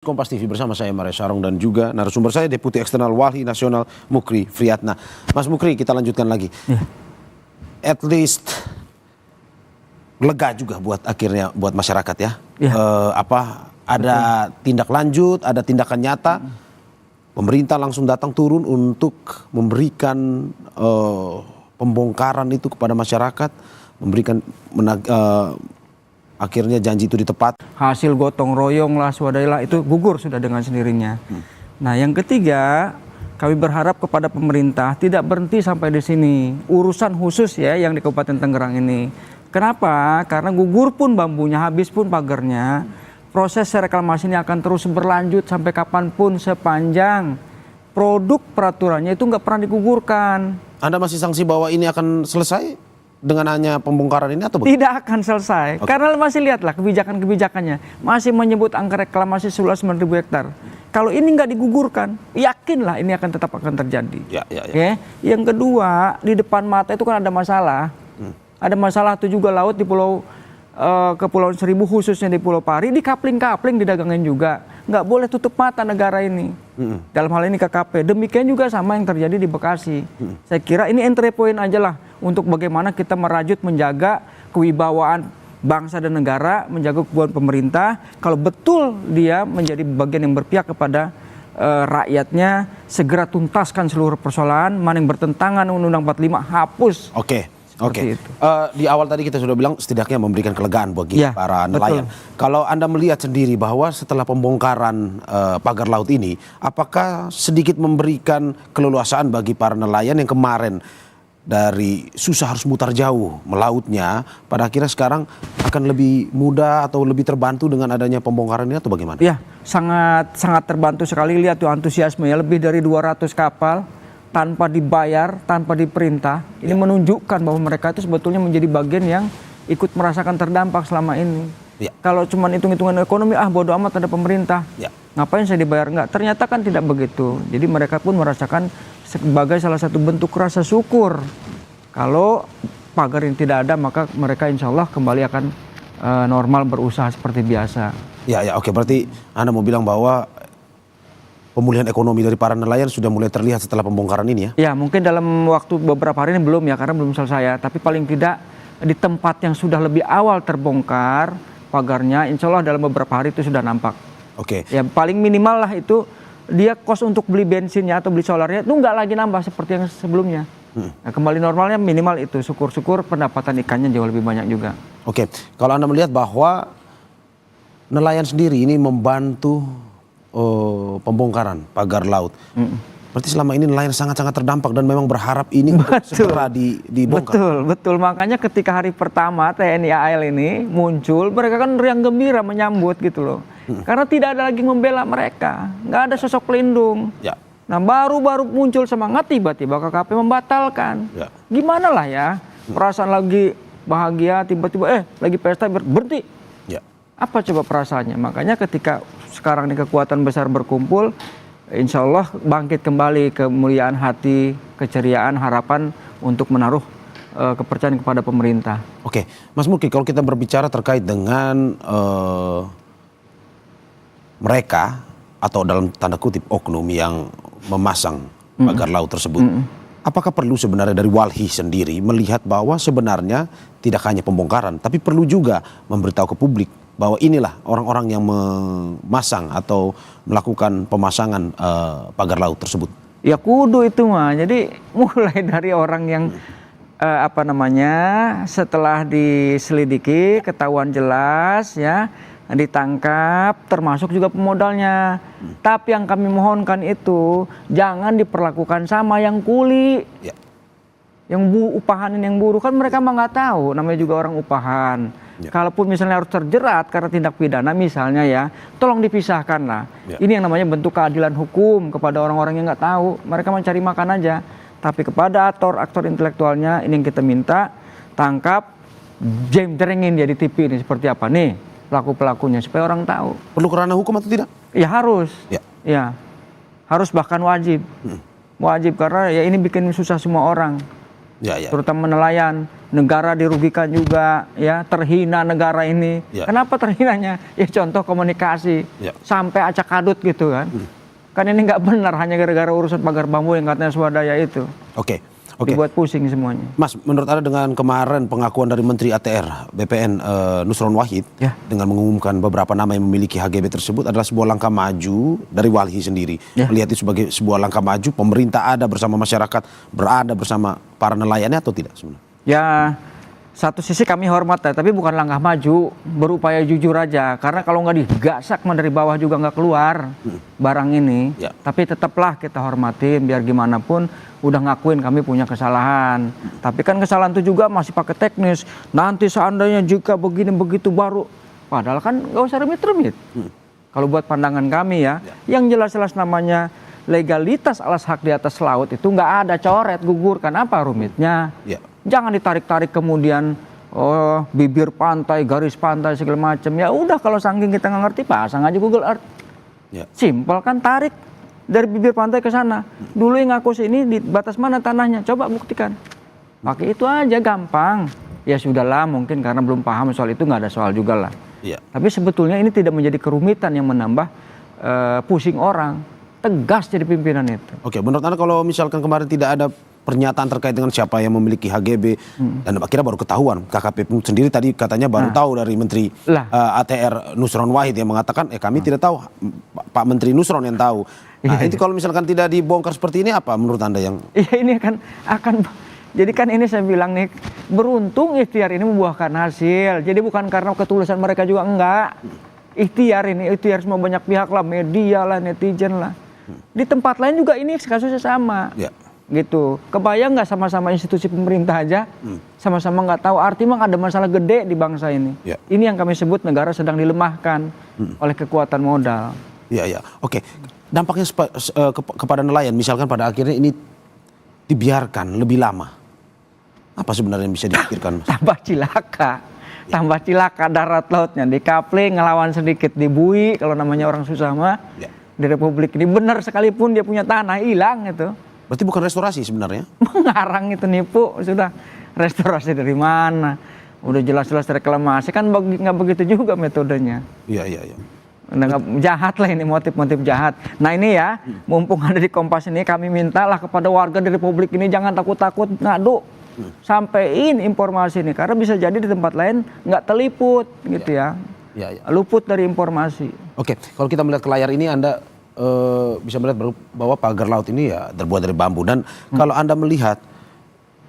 Kompas TV bersama saya Maria Sarong dan juga narasumber saya Deputi Eksternal Walhi Nasional Mukri Friyatna. Mas Mukri, kita lanjutkan lagi. At least lega juga buat akhirnya buat masyarakat ya. Ada tindak lanjut, ada tindakan nyata. Pemerintah langsung datang turun untuk memberikan pembongkaran itu kepada masyarakat, memberikan akhirnya janji itu ditepat. Hasil gotong royong lah, swadaya itu gugur sudah dengan sendirinya. Nah, yang ketiga, kami berharap kepada pemerintah tidak berhenti sampai di sini. Urusan khusus ya yang di Kabupaten Tangerang ini. Kenapa? Karena gugur pun bambunya, habis pun pagarnya. Proses reklamasi ini akan terus berlanjut sampai kapanpun sepanjang produk peraturannya itu nggak pernah digugurkan. Anda masih sanksi bahwa ini akan selesai dengan hanya pembongkaran ini atau tidak akan selesai? Karena masih lihatlah kebijakan-kebijakannya masih menyebut angka reklamasi seluas 9.000 hektar. Kalau ini nggak digugurkan, yakinlah ini akan tetap terjadi. Okay? Yang kedua, di depan mata itu kan ada masalah. Ada masalah itu juga laut di Kepulauan Seribu, khususnya di Pulau Pari, di kapling-kapling didagangin juga. Nggak boleh tutup mata negara ini. Dalam hal ini KKP. Demikian juga sama yang terjadi di Bekasi. Saya kira ini entry point aja lah untuk bagaimana kita merajut menjaga kewibawaan bangsa dan negara, menjaga kewibawaan pemerintah. Kalau betul dia menjadi bagian yang berpihak kepada rakyatnya, segera tuntaskan seluruh persoalan. Mana yang bertentangan Undang-Undang 45 hapus. Oke. Di awal tadi kita sudah bilang setidaknya memberikan kelegaan bagi para nelayan. Kalau Anda melihat sendiri bahwa setelah pembongkaran pagar laut ini, apakah sedikit memberikan keleluasaan bagi para nelayan yang kemarin dari susah harus mutar jauh melautnya, pada akhirnya sekarang akan lebih mudah atau lebih terbantu dengan adanya pembongkaran ini atau bagaimana? Ya, sangat terbantu sekali. Lihat tuh antusiasme ya, lebih dari 200 kapal tanpa dibayar, tanpa diperintah. Ini menunjukkan bahwa mereka itu sebetulnya menjadi bagian yang ikut merasakan terdampak selama ini. Kalau cuma hitung-hitungan ekonomi, bodo amat ada pemerintah. Ngapain saya dibayar? Enggak. Ternyata kan tidak begitu. Jadi mereka pun merasakan sebagai salah satu bentuk rasa syukur. Kalau pagar ini tidak ada, maka mereka insya Allah kembali akan normal berusaha seperti biasa. Oke. Berarti Anda mau bilang bahwa pemulihan ekonomi dari para nelayan sudah mulai terlihat setelah pembongkaran ini ya? Ya, mungkin dalam waktu beberapa hari ini belum ya, karena belum selesai ya. Tapi paling tidak di tempat yang sudah lebih awal terbongkar pagarnya, insya Allah dalam beberapa hari itu sudah nampak. Oke. Ya, paling minimal lah itu dia kos untuk beli bensinnya atau beli solarnya itu nggak lagi nambah seperti yang sebelumnya. Nah, kembali normalnya minimal itu. Syukur-syukur pendapatan ikannya jauh lebih banyak juga. Oke, kalau Anda melihat bahwa nelayan sendiri ini membantu pembongkaran pagar laut. Berarti selama ini nelayan sangat-sangat terdampak dan memang berharap ini segera dibongkar. Betul. Makanya ketika hari pertama TNI AL ini muncul, mereka kan riang gembira menyambut gitu loh. Karena tidak ada lagi membela mereka, nggak ada sosok pelindung. Nah, baru muncul semangat, tiba-tiba KKP membatalkan. Gimana lah ya, perasaan lagi bahagia, tiba-tiba lagi pesta berhenti. Apa coba perasaannya? Makanya ketika sekarang ini kekuatan besar berkumpul, insya Allah bangkit kembali kemuliaan hati, keceriaan, harapan untuk menaruh kepercayaan kepada pemerintah. Oke, Mas Mukri, kalau kita berbicara terkait dengan mereka atau dalam tanda kutip oknum yang memasang pagar laut tersebut, apakah perlu sebenarnya dari Walhi sendiri melihat bahwa sebenarnya tidak hanya pembongkaran, tapi perlu juga memberitahu ke publik bahwa inilah orang-orang yang memasang atau melakukan pemasangan pagar laut tersebut? Ya kudu itu mah. Jadi mulai dari orang yang setelah diselidiki ketahuan jelas ya, ditangkap, termasuk juga pemodalnya. Tapi yang kami mohonkan itu jangan diperlakukan sama yang kuli. Yang upahanin yang buruh, kan mereka mah nggak tahu, namanya juga orang upahan. Kalaupun misalnya harus terjerat karena tindak pidana misalnya ya, tolong dipisahkan lah. Ini yang namanya bentuk keadilan hukum kepada orang-orang yang nggak tahu. Mereka mencari makan aja. Tapi kepada aktor intelektualnya ini yang kita minta, tangkap, jemterengin dia di TV ini seperti apa nih pelaku-pelakunya supaya orang tahu. Perlu kerana hukum atau tidak? Ya harus. Ya. Harus bahkan wajib. Wajib karena ya ini bikin susah semua orang. Terutama nelayan. negara dirugikan juga, ya, terhina negara ini. Kenapa terhinanya? Ya contoh komunikasi, sampai acak adut gitu kan. Kan ini nggak benar hanya gara-gara urusan pagar bambu yang katanya swadaya itu. Dibuat pusing semuanya. Mas, menurut Anda dengan kemarin pengakuan dari Menteri ATR BPN Nusron Wahid dengan mengumumkan beberapa nama yang memiliki HGB tersebut adalah sebuah langkah maju dari Walhi sendiri. Melihat itu sebagai sebuah langkah maju, pemerintah ada bersama masyarakat, berada bersama para nelayannya atau tidak sebenarnya? Ya, satu sisi kami hormat ya, tapi bukan langkah maju, berupaya jujur aja. Karena kalau nggak digasak dari bawah juga nggak keluar barang ini. Tapi tetaplah kita hormatin, biar gimana pun udah ngakuin kami punya kesalahan. Tapi kan kesalahan itu juga masih pakai teknis. Nanti seandainya jika begini begitu baru, padahal kan nggak usah rumit-rumit. Kalau buat pandangan kami ya, yang jelas-jelas namanya legalitas alas hak di atas laut itu nggak ada coret, gugurkan, apa rumitnya? Jangan ditarik-tarik kemudian bibir pantai, garis pantai segala macam. Ya udah, kalau saking kita nggak ngerti, pasang aja Google Earth. Simpel kan, tarik dari bibir pantai ke sana. Dulu yang ngaku sini di batas mana tanahnya, coba buktikan. Pakai itu aja, gampang. Ya sudahlah, mungkin karena belum paham soal itu, nggak ada soal juga lah. Tapi sebetulnya ini tidak menjadi kerumitan yang menambah pusing orang. Tegas jadi pimpinan itu. Menurut Anda kalau misalkan kemarin tidak ada pernyataan terkait dengan siapa yang memiliki HGB dan akhirnya baru ketahuan, KKP sendiri tadi katanya baru tahu dari Menteri ATR Nusron Wahid yang mengatakan kami tidak tahu, Pak Menteri Nusron yang tahu. Nah, itu kalau misalkan tidak dibongkar seperti ini, apa menurut Anda yang? Ini akan jadi kan ini saya bilang nih, beruntung ikhtiar ini membuahkan hasil. Jadi bukan karena ketulusan mereka juga, enggak. Ikhtiar semua banyak pihak lah, media lah, netizen lah. Di tempat lain juga ini kasusnya sama. Gitu. Kebayang nggak sama-sama institusi pemerintah aja, sama-sama nggak tahu, artinya memang ada masalah gede di bangsa ini. Ini yang kami sebut negara sedang dilemahkan oleh kekuatan modal. Dampaknya kepada nelayan, misalkan pada akhirnya ini dibiarkan lebih lama, apa sebenarnya yang bisa dipikirkan, Mas? Tambah cilaka darat lautnya, di Kapling ngelawan sedikit, di Bui kalau namanya orang susah mah, di Republik ini benar sekalipun dia punya tanah hilang itu. Berarti bukan restorasi sebenarnya? Mengarang itu, nipu. Sudah, restorasi dari mana? Udah jelas-jelas reklamasi, kan nggak begitu juga metodenya. Jahat lah ini, motif-motif jahat. Nah ini ya, mumpung ada di Kompas ini, kami mintalah kepada warga di Republik ini jangan takut-takut ngadu. Sampein informasi ini, karena bisa jadi di tempat lain nggak terliput gitu ya. Luput dari informasi. Kalau kita melihat ke layar ini, Anda bisa melihat bahwa pagar laut ini ya terbuat dari bambu, dan kalau Anda melihat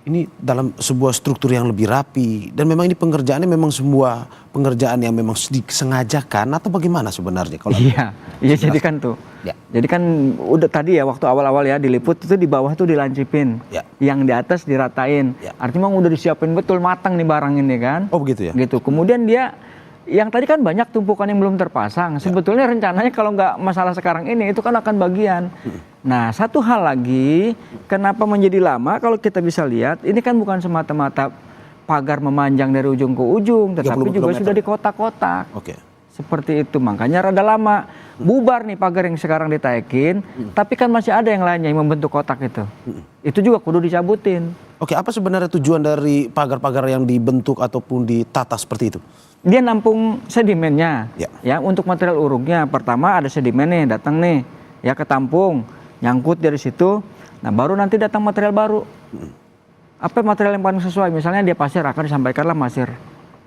ini dalam sebuah struktur yang lebih rapi, dan memang ini pengerjaannya memang sebuah pengerjaan yang memang disengajakan atau bagaimana sebenarnya? Kalau jadi kan tuh. Jadi kan udah tadi ya waktu awal-awal ya diliput itu di bawah tuh dilancipin, yang di atas diratain. Artinya memang udah disiapin betul, matang nih barang ini kan. Oh begitu ya? Gitu. Kemudian dia yang tadi kan banyak tumpukan yang belum terpasang. Sebetulnya rencananya kalau nggak masalah sekarang ini, itu kan akan bagian. Nah, satu hal lagi, kenapa menjadi lama? Kalau kita bisa lihat, ini kan bukan semata-mata pagar memanjang dari ujung ke ujung, tetapi juga sudah di kotak-kotak. Seperti itu, makanya rada lama. Bubar nih pagar yang sekarang ditaikin, tapi kan masih ada yang lainnya yang membentuk kotak itu. Itu juga kudu dicabutin. Apa sebenarnya tujuan dari pagar-pagar yang dibentuk ataupun ditata seperti itu? Dia nampung sedimennya, ya untuk material uruknya. Pertama ada sedimen nih, datang nih, ya ketampung, nyangkut dari situ. Nah baru nanti datang material baru. Apa material yang paling sesuai? Misalnya dia pasir, akan disampaikanlah pasir,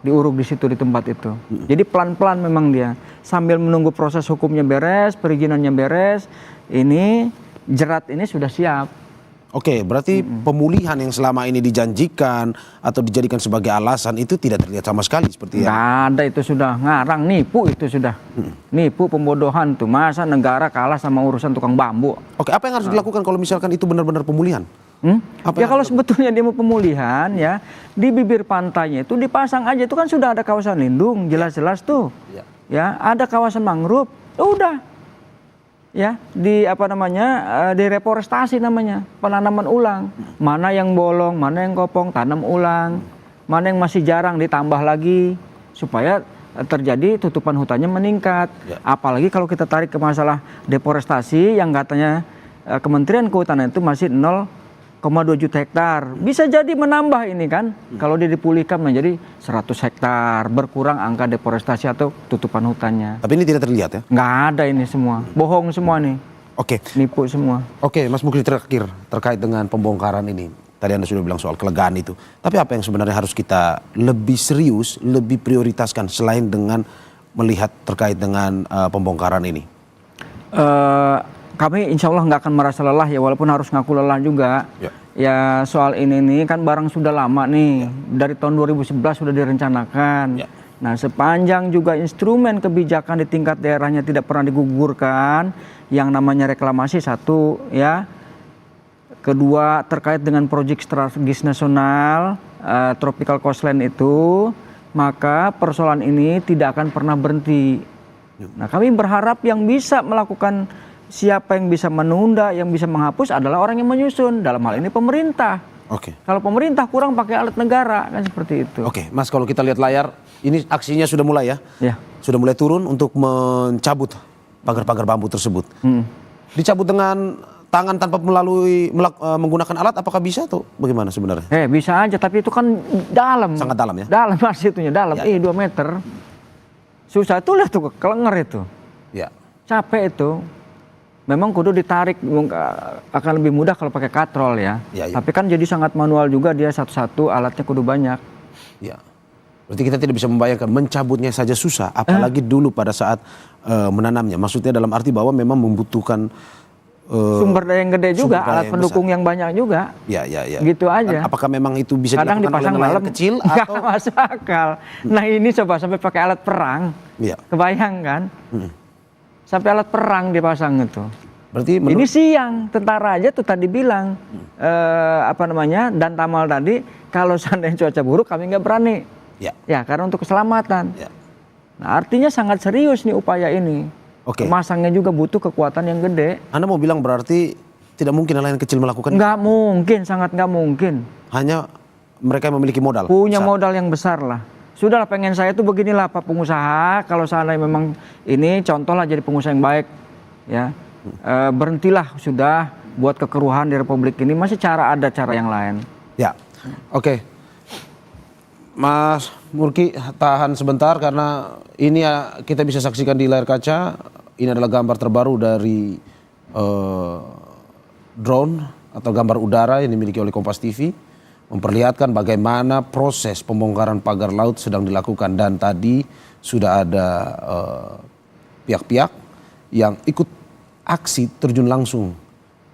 diuruk di situ di tempat itu. Jadi pelan-pelan memang dia, sambil menunggu proses hukumnya beres, perizinannya beres. Ini jerat ini sudah siap. Berarti pemulihan yang selama ini dijanjikan atau dijadikan sebagai alasan itu tidak terlihat sama sekali seperti yang... Nggak ada, itu sudah ngarang, nipu itu sudah. Nipu, pembodohan tuh. Masa negara kalah sama urusan tukang bambu? Apa yang harus dilakukan kalau misalkan itu benar-benar pemulihan? Ya kalau sebetulnya dia mau pemulihan ya, di bibir pantainya itu dipasang aja, itu kan sudah ada kawasan lindung, jelas-jelas tuh. Ya, ada kawasan mangrove, udah. Ya, direforestasi namanya, penanaman ulang. Mana yang bolong, mana yang kopong, tanam ulang. Mana yang masih jarang ditambah lagi supaya terjadi tutupan hutannya meningkat. Apalagi kalau kita tarik ke masalah deforestasi yang katanya Kementerian Kehutanan itu masih 0,0 juta hektar. Bisa jadi menambah ini kan, kalau dia dipulihkan menjadi 100 hektar, berkurang angka deforestasi atau tutupan hutannya. Tapi ini tidak terlihat ya? Nggak ada ini semua, bohong semua nih. Oke. Nipu semua. Oke, Mas Mukri, terakhir terkait dengan pembongkaran ini. Tadi Anda sudah bilang soal kelegaan itu. Tapi apa yang sebenarnya harus kita lebih serius, lebih prioritaskan selain dengan melihat terkait dengan pembongkaran ini? Kami insya Allah nggak akan merasa lelah ya, walaupun harus ngaku lelah juga. Ya soal ini nih kan barang sudah lama nih, dari tahun 2011 sudah direncanakan. Nah sepanjang juga instrumen kebijakan di tingkat daerahnya tidak pernah digugurkan, yang namanya reklamasi satu ya. Kedua terkait dengan proyek strategis nasional, Tropical Coastline itu, maka persoalan ini tidak akan pernah berhenti. Nah kami berharap yang bisa melakukan, siapa yang bisa menunda, yang bisa menghapus adalah orang yang menyusun. Dalam hal ini pemerintah. Kalau pemerintah kurang pakai alat negara, kan seperti itu. Mas, kalau kita lihat layar, ini aksinya sudah mulai ya? Sudah mulai turun untuk mencabut pagar-pagar bambu tersebut. Dicabut dengan tangan tanpa menggunakan alat, apakah bisa atau bagaimana sebenarnya? Bisa aja, tapi itu kan dalam. Sangat dalam ya? Dalam masih itunya, dalam. 2 meter. Susah itu, lihat tuh, kelenger itu. Capek itu. Memang kudu ditarik, akan lebih mudah kalau pakai katrol ya. Tapi kan jadi sangat manual juga, dia satu-satu alatnya kudu banyak. Berarti kita tidak bisa membayangkan mencabutnya saja susah, apalagi dulu pada saat menanamnya. Maksudnya dalam arti bahwa memang membutuhkan sumber daya yang gede juga, alat pendukung yang banyak juga. Gitu aja. Apakah memang itu bisa kadang dilakukan dipasang oleh nelayan dalam kecil nggak atau masuk akal. Nah ini coba sampai pakai alat perang, kebayang kan? Sampai alat perang dipasang itu. Berarti ini siang, tentara aja tuh tadi bilang dan Tamal tadi, kalau seandainya cuaca buruk kami nggak berani. Ya karena untuk keselamatan. Nah artinya sangat serius nih upaya ini. Masangnya juga butuh kekuatan yang gede. Anda mau bilang berarti tidak mungkin nelayan kecil melakukan? Nggak mungkin, sangat nggak mungkin. Hanya mereka yang memiliki modal? Punya modal yang besar lah. Sudahlah, pengen saya tuh beginilah Pak pengusaha, kalau seandainya memang ini contohlah jadi pengusaha yang baik ya, berhentilah sudah buat kekeruhan di Republik ini, masih ada cara yang lain. Mas Murki, tahan sebentar karena ini kita bisa saksikan di layar kaca. Ini adalah gambar terbaru dari drone atau gambar udara yang dimiliki oleh Kompas TV, memperlihatkan bagaimana proses pembongkaran pagar laut sedang dilakukan. Dan tadi sudah ada pihak-pihak yang ikut aksi terjun langsung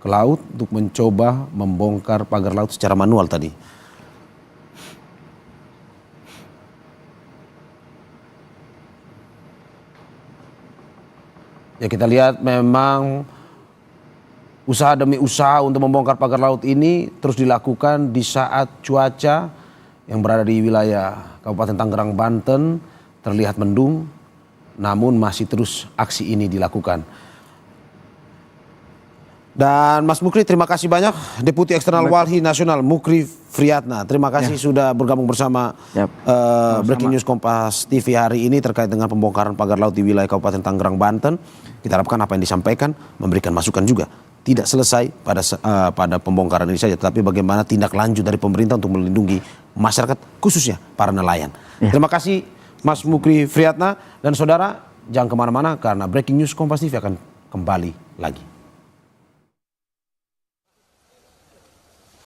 ke laut untuk mencoba membongkar pagar laut secara manual tadi. Ya kita lihat memang usaha demi usaha untuk membongkar pagar laut ini terus dilakukan di saat cuaca yang berada di wilayah Kabupaten Tangerang, Banten terlihat mendung, namun masih terus aksi ini dilakukan. Dan Mas Mukri, terima kasih banyak, Deputi Eksternal Walhi Nasional Mukri Friatna. Terima kasih sudah bergabung bersama Breaking News Kompas TV hari ini terkait dengan pembongkaran pagar laut di wilayah Kabupaten Tangerang, Banten. Kita harapkan apa yang disampaikan memberikan masukan juga. Tidak selesai pada pembongkaran ini saja, tapi bagaimana tindak lanjut dari pemerintah untuk melindungi masyarakat, khususnya para nelayan. Terima kasih Mas Mukri Friatna, dan saudara jangan kemana-mana karena Breaking News Kompas TV akan kembali lagi.